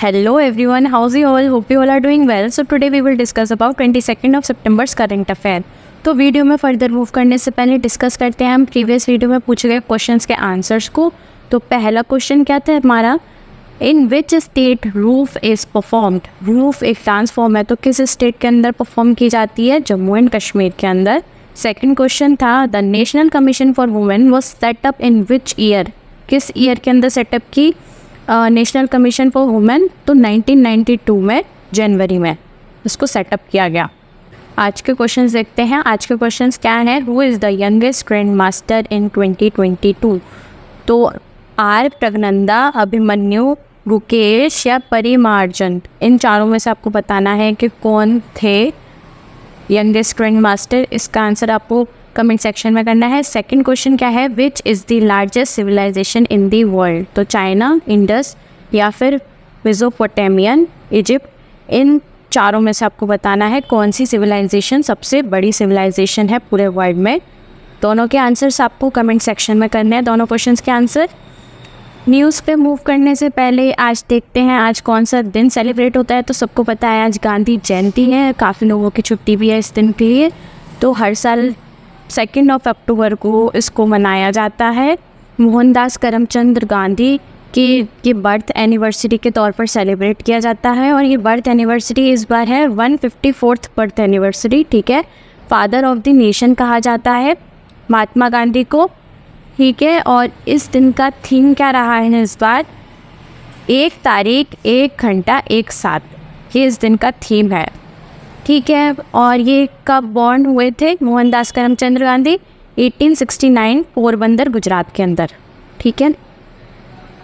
Hello everyone, how's you all? Hope you all are doing well. So today we will discuss about 22nd of September's current affair. तो video में further move करने से पहले discuss करते हैं हम previous video में पूछे गए क्वेश्चंस के आंसर्स को। तो पहला क्वेश्चन क्या था हमारा, in which state Rouf is performed. Rouf एक डांस फॉर्म है, तो किस स्टेट के अंदर परफॉर्म की जाती है? जम्मू एंड कश्मीर के अंदर। सेकंड क्वेश्चन था, the national commission for women was setup in which year. किस ईयर के अंदर सेटअप की नेशनल कमीशन फॉर वुमेन? तो 1992 में जनवरी में इसको सेटअप किया गया। आज के क्वेश्चंस देखते हैं। आज के क्वेश्चंस क्या हैं? Who is the youngest grand master in 2022? तो आर प्रज्ञनंदा, अभिमन्यु, रुकेश या परिमार्जन, इन चारों में से आपको बताना है कि कौन थे यंगेस्ट ग्रैंड मास्टर। इसका आंसर आपको कमेंट सेक्शन में करना है। सेकंड क्वेश्चन क्या है, which is the largest civilization in the world? तो चाइना, इंडस या फिर मेसोपोटामियन, इजिप्ट, इन चारों में से आपको बताना है कौन सी सिविलाइजेशन सबसे बड़ी सिविलाइजेशन है पूरे वर्ल्ड में। दोनों के आंसर्स आपको कमेंट सेक्शन में करने हैं, दोनों क्वेश्चंस के आंसर। न्यूज़ पे मूव करने से पहले आज देखते हैं आज कौन सा दिन सेलिब्रेट होता है। तो सबको पता है आज गांधी जयंती है, काफ़ी लोगों की छुट्टी भी है इस दिन के लिए। तो हर साल 2 अक्टूबर को इसको मनाया जाता है। मोहनदास करमचंद गांधी की ये बर्थ एनिवर्सरी के तौर पर सेलिब्रेट किया जाता है, और ये बर्थ एनिवर्सरी इस बार है 154th बर्थ एनिवर्सरी। ठीक है, फादर ऑफ द नेशन कहा जाता है महात्मा गांधी को। ठीक है, और इस दिन का थीम क्या रहा है इस बार? 1 तारीख 1 घंटा 1 साथ, ये इस दिन का थीम है। ठीक है, और ये कब बॉर्न हुए थे मोहनदास करमचंद गांधी? 1869, पोरबंदर, गुजरात के अंदर। ठीक है,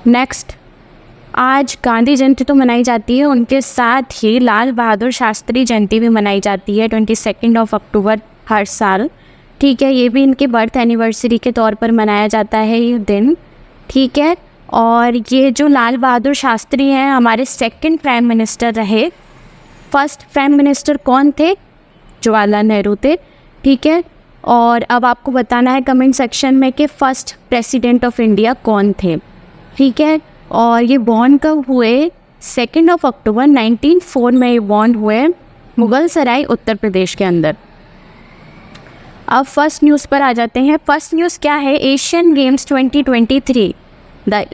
नेक्स्ट, आज गांधी जयंती तो मनाई जाती है, उनके साथ ही लाल बहादुर शास्त्री जयंती भी मनाई जाती है 22 अक्टूबर हर साल। ठीक है, ये भी इनके बर्थ एनिवर्सरी के तौर पर मनाया जाता है ये दिन। ठीक है, और ये जो लाल बहादुर शास्त्री हैं हमारे सेकंड प्राइम मिनिस्टर रहे। फर्स्ट प्राइम मिनिस्टर कौन थे? जवाहरलाल नेहरू थे। ठीक है, और अब आपको बताना है कमेंट सेक्शन में कि फर्स्ट प्रेसिडेंट ऑफ इंडिया कौन थे। ठीक है, और ये बॉर्न कब हुए? 2 अक्टूबर 1904 में ये बॉर्न हुए, मुगल सराय, उत्तर प्रदेश के अंदर। अब फर्स्ट न्यूज़ पर आ जाते हैं। फर्स्ट न्यूज़ क्या है? Asian games 2023। The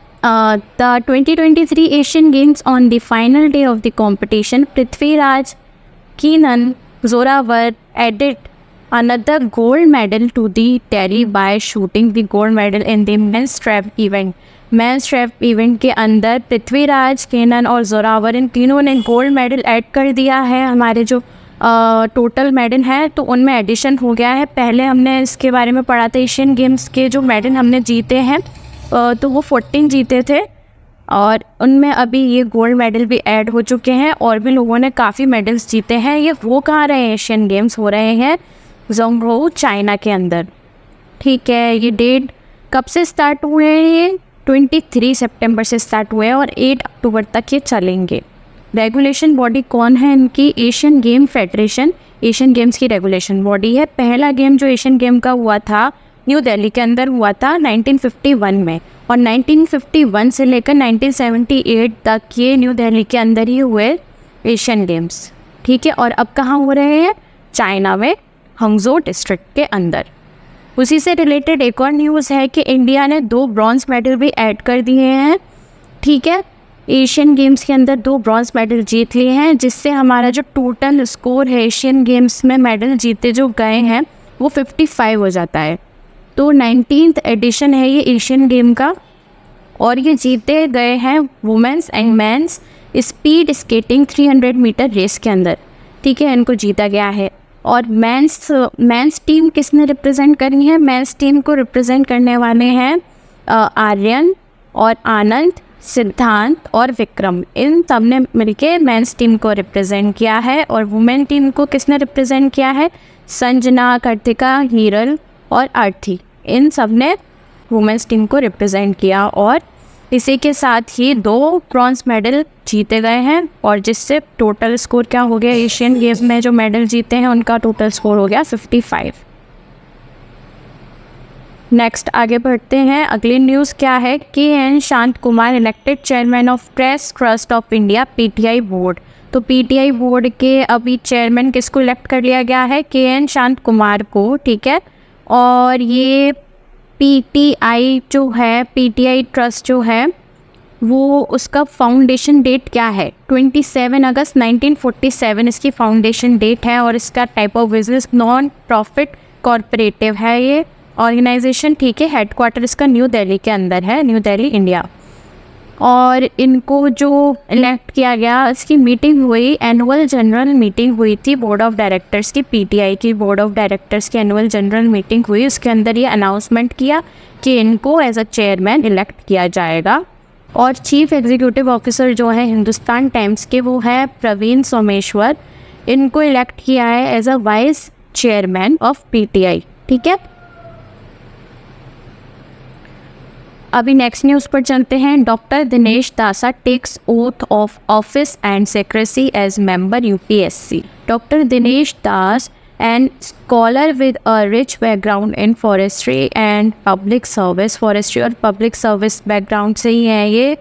2023 Asian Games on the final day of the competition, Prithviraj, Keenan, Zorawar added another gold medal to the tally by shooting the gold medal in the men's trap event. men's trap event के अंदर Prithviraj, Kenin और जोरावर, इन तीनों ने gold medal add कर दिया है। हमारे जो टोटल मेडल है तो उनमें एडिशन हो गया है। पहले हमने इसके बारे में पढ़ा था, एशियन गेम्स के जो मेडल हमने जीते हैं तो वो 14 जीते थे, और उनमें अभी ये गोल्ड मेडल भी ऐड हो चुके हैं, और भी लोगों ने काफ़ी मेडल्स जीते हैं। ये वो कहाँ रहे हैं? एशियन गेम्स हो रहे हैं ज़ोंगझोउ, चाइना के अंदर। ठीक है, ये डेट कब से स्टार्ट हुए हैं? ये 23 सितंबर से स्टार्ट हुए हैं और 8 अक्टूबर तक ये चलेंगे। रेगुलेशन बॉडी कौन है इनकी? Asian game federation, Asian games की रेगुलेशन बॉडी है। पहला गेम जो एशियन गेम का हुआ था न्यू दिल्ली के अंदर हुआ था 1951 में, और 1951 से लेकर 1978 तक ये न्यू दिल्ली के अंदर ही हुए एशियन गेम्स। ठीक है, और अब कहाँ हो रहे हैं? चाइना में, हंगझोउ डिस्ट्रिक्ट के अंदर। उसी से रिलेटेड एक और न्यूज़ है कि इंडिया ने 2 ब्रॉन्ज मेडल भी ऐड कर दिए हैं। ठीक है, एशियन गेम्स के अंदर 2 ब्रॉन्ज मेडल जीत लिए हैं, जिससे हमारा जो टोटल स्कोर है एशियन गेम्स में मेडल जीते जो गए हैं वो 55 हो जाता है। तो 19th एडिशन है ये एशियन गेम का, और ये जीते गए हैं women's and men's speed skating 300 metre race के अंदर। ठीक है, इनको जीता गया है। और मेंस टीम किसने रिप्रेजेंट करी है? मेंस टीम को रिप्रेजेंट करने वाले हैं आर्यन और आनंद, सिद्धांत और विक्रम, इन सब ने मिलके मेंस टीम को रिप्रेजेंट किया है। और वुमेन टीम को किसने रिप्रेजेंट किया है? संजना, कार्तिका, हीरल और आरती, इन सब ने वुमेन्स टीम को रिप्रेजेंट किया, और इसी के साथ ही 2 ब्रॉन्ज मेडल जीते गए हैं, और जिससे टोटल स्कोर क्या हो गया? एशियन गेम्स में जो मेडल जीते हैं उनका टोटल स्कोर हो गया 55। नेक्स्ट आगे बढ़ते हैं। अगली न्यूज़ क्या है, KN शांत Kumar elected chairman of press trust of India PTI board. तो PTI बोर्ड के अभी चेयरमैन किसको इलेक्ट कर लिया गया है, KN शांत कुमार को, ठीक है। और ये PTI जो है, PTI ट्रस्ट जो है वो उसका फाउंडेशन डेट क्या है, 27 अगस्त 1947 इसकी फाउंडेशन डेट है। और इसका type of business non profit corporative है ये ऑर्गेनाइजेशन, ठीक है। हेडक्वार्टर इसका न्यू दिल्ली के अंदर है, न्यू दिल्ली इंडिया। और इनको जो इलेक्ट किया गया, इसकी मीटिंग हुई, एनुअल जनरल मीटिंग हुई थी बोर्ड ऑफ डायरेक्टर्स की, PTI की बोर्ड ऑफ डायरेक्टर्स की एनुअल जनरल मीटिंग हुई। उसके अंदर ये अनाउंसमेंट किया कि इनको एज अ चेयरमैन इलेक्ट किया जाएगा। और चीफ एग्जीक्यूटिव ऑफिसर जो है हिंदुस्तान टाइम्स के, वो है प्रवीण सोमेश्वर। इनको इलेक्ट किया है as a vice chairman of PTI, ठीक है। अभी नेक्स्ट न्यूज़ पर चलते हैं। Doctor Dinesh Dasa takes oath of office and secrecy as member UPSC। Doctor Dinesh Das and scholar with a rich background in forestry and public service, forestry और public service background से ही हैं ये,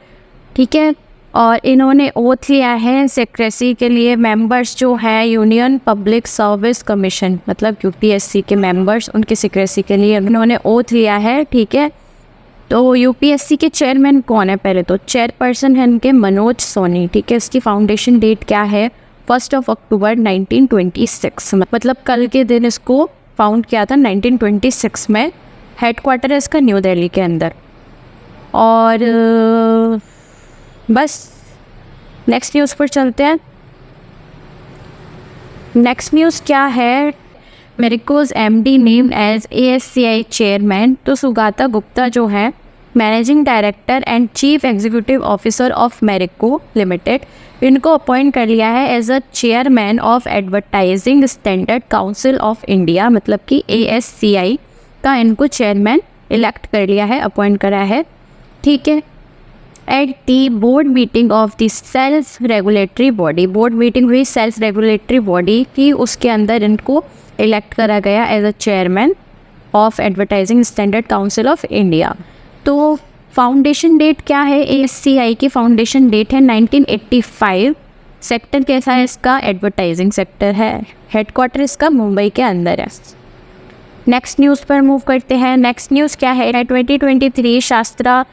ठीक है। और इन्होंने ओथ लिया है सेक्रेसी के लिए। मेंबर्स जो है यूनियन पब्लिक सर्विस कमीशन, मतलब UPSC के मेंबर्स, उनकी सेक्रेसी के लिए इन्होंने ओथ लिया है, ठीक है। तो UPSC के चेयरमैन कौन है, पहले तो चेयरपर्सन है इनके मनोज सोनी, ठीक है। इसकी फाउंडेशन डेट क्या है, 1 अक्टूबर 1926, मतलब कल के दिन इसको फाउंड किया था 1926 में। हेडक्वार्टर है इसका न्यू दिल्ली के अंदर। और बस नेक्स्ट न्यूज़ पर चलते हैं। नेक्स्ट न्यूज़ क्या है, Marico's MD named as ASCI chairman. तो सुगाता गुप्ता जो है managing director and chief executive officer of Marico limited, इनको अपॉइंट कर लिया है as a chairman of advertising standard council of India, मतलब कि ASCI का इनको चेयरमैन इलेक्ट कर लिया है, अपॉइंट करा है, ठीक है। At the board meeting of the self regulatory body, board meeting हुई सेल्फ रेगुलेटरी बॉडी की, उसके अंदर इनको इलेक्ट करा गया as a chairman of advertising standard council of India. तो फाउंडेशन डेट क्या है, ASCI की फाउंडेशन डेट है 1985। सेक्टर कैसा है इसका, एडवर्टाइजिंग सेक्टर है। हेडक्वार्टर इसका मुंबई के अंदर है। नेक्स्ट न्यूज़ पर मूव करते हैं। नेक्स्ट न्यूज़ क्या है, 2023 शास्त्रा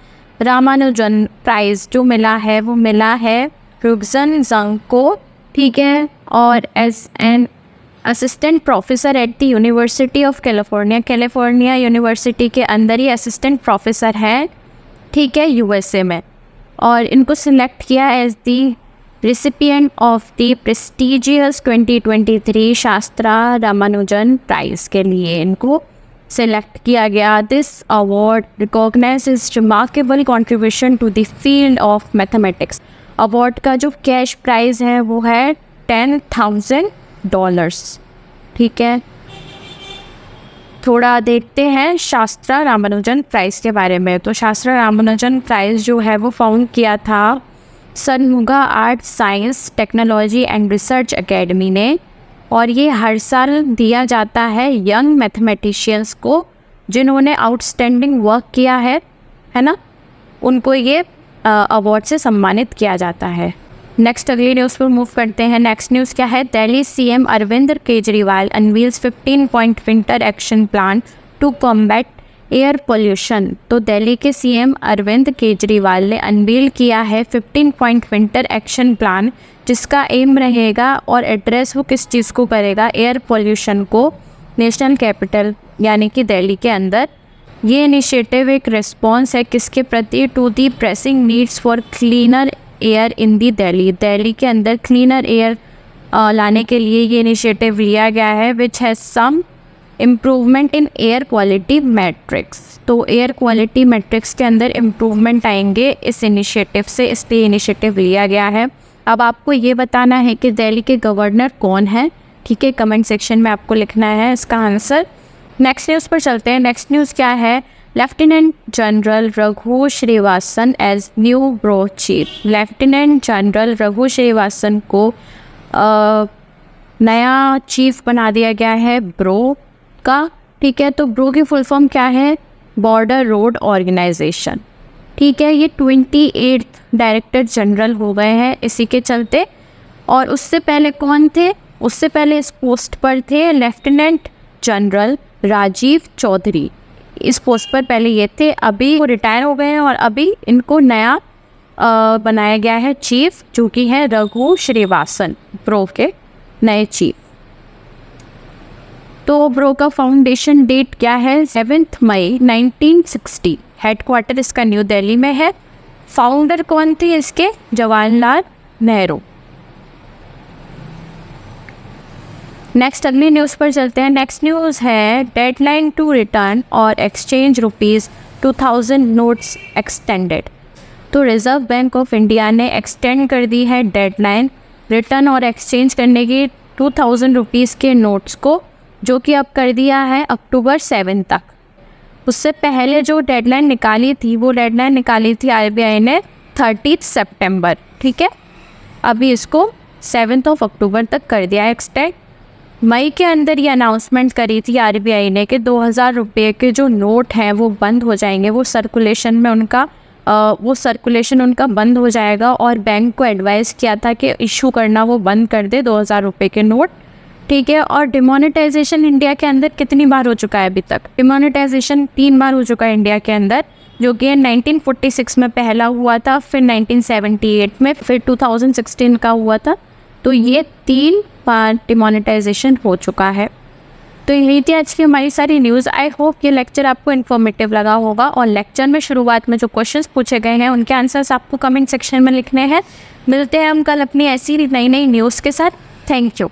रामानुजन प्राइज़ जो मिला है वो मिला है रुगजन जंग को, ठीक है। और as an assistant professor at the university of California, California university के अंदर ही असिस्टेंट प्रोफेसर है, ठीक है, USA में। और इनको सिलेक्ट किया as the recipient of the prestigious 2023 Sastra Ramanujan price के लिए इनको सेलेक्ट किया गया। This award recognises remarkable contribution to the field of mathematics. Award का जो कैश प्राइज़ है वो है $10,000, ठीक है। थोड़ा देखते हैं शास्त्रा रामानुजन प्राइज़ के बारे में। तो शास्त्रा रामानुजन प्राइज़ जो है वो फाउंड किया था Shanmugha art science technology and research academy ने। और ये हर साल दिया जाता है यंग मैथमेटिशियंस को जिन्होंने आउटस्टैंडिंग वर्क किया है ना, उनको ये अवार्ड से सम्मानित किया जाता है। नेक्स्ट अगली न्यूज़ पर मूव करते हैं। नेक्स्ट न्यूज़ क्या है, Delhi CM Arvind Kejriwal unveils 15-point winter action plan to combat air pollution. तो दिल्ली के CM अरविंद केजरीवाल ने अनवील किया है 15-point विंटर एक्शन प्लान, जिसका एम रहेगा और एड्रेस वो किस चीज़ को करेगा, एयर पोल्यूशन को नेशनल कैपिटल यानी कि दिल्ली के अंदर। ये इनिशिएटिव एक रिस्पॉन्स है किसके प्रति, to the pressing needs for cleaner air in the Delhi. Delhi के अंदर क्लीनर एयर लाने के लिए ये इनिशिएटिव लिया गया है, which has some improvement in air quality metrics. तो एयर क्वालिटी मैट्रिक्स के अंदर इम्प्रूवमेंट आएंगे इस इनिशिएटिव से, इसलिए इनिशिएटिव लिया गया है। अब आपको ये बताना है कि दिल्ली के गवर्नर कौन है, ठीक है, कमेंट सेक्शन में आपको लिखना है इसका आंसर। नेक्स्ट न्यूज़ पर चलते हैं। नेक्स्ट न्यूज़ क्या है, lieutenant general Raghu Srivastava as new BRO chief. Lieutenant general Raghu Srivastava को नया चीफ बना दिया गया है ब्रो का, ठीक है। तो ब्रो की फुल फॉर्म क्या है, बॉर्डर रोड ऑर्गेनाइजेशन। ठीक है, ये 28 डायरेक्टर जनरल हो गए हैं इसी के चलते। और उससे पहले कौन थे? उससे पहले इस पोस्ट पर थे लेफ्टिनेंट जनरल राजीव चौधरी। इस पोस्ट पर पहले ये थे, अभी वो रिटायर हो गए हैं और अभी इनको नया बनाया गया है चीफ, जो कि है रघु श्रीवासन, ब्रो के नए चीफ। तो ब्रो का फाउंडेशन डेट क्या है? 7 मई 1960। हेडक्वार्टर इसका न्यू दिल्ली में है। फाउंडर कौन थे इसके? जवाहरलाल नेहरू। नेक्स्ट अगली न्यूज़ पर चलते हैं। नेक्स्ट न्यूज़ है डेडलाइन टू रिटर्न और एक्सचेंज ₹2000 नोट्स एक्सटेंडेड। तो रिज़र्व बैंक ऑफ इंडिया ने एक्सटेंड कर दी है डेडलाइन रिटर्न और एक्सचेंज करने की 2000 रुपीज़ के नोट्स को, जो कि अब कर दिया है अक्टूबर 7 तक। उससे पहले जो डेडलाइन निकाली थी वो डेडलाइन निकाली थी RBI ने 30 सितंबर। ठीक है, अभी इसको 7 अक्टूबर तक कर दिया है एक्सटेंड। मई के अंदर ये अनाउंसमेंट करी थी RBI ने कि 2000 रुपये के जो नोट हैं वो बंद हो जाएंगे, वो सर्कुलेशन उनका बंद हो जाएगा। और बैंक को एडवाइस किया था कि इशू करना वो बंद कर दे 2000 रुपये के नोट। ठीक है, और डिमोनेटाइजेशन इंडिया के अंदर कितनी बार हो चुका है अभी तक? डिमोनेटाइजेशन 3 बार हो चुका है इंडिया के अंदर, जो कि 1946 में पहला हुआ था, फिर 1978 में, फिर 2016 का हुआ था। तो ये 3 बार डिमोनेटाइजेशन हो चुका है। तो यही थी आज की हमारी सारी न्यूज़। आई होप ये लेक्चर आपको इन्फॉर्मेटिव लगा होगा। और लेक्चर में शुरुआत में जो क्वेश्चंस पूछे गए हैं उनके आंसर्स आपको कमेंट सेक्शन में लिखने हैं। मिलते हैं हम कल अपनी ऐसी नई न्यूज़ के साथ। Thank you.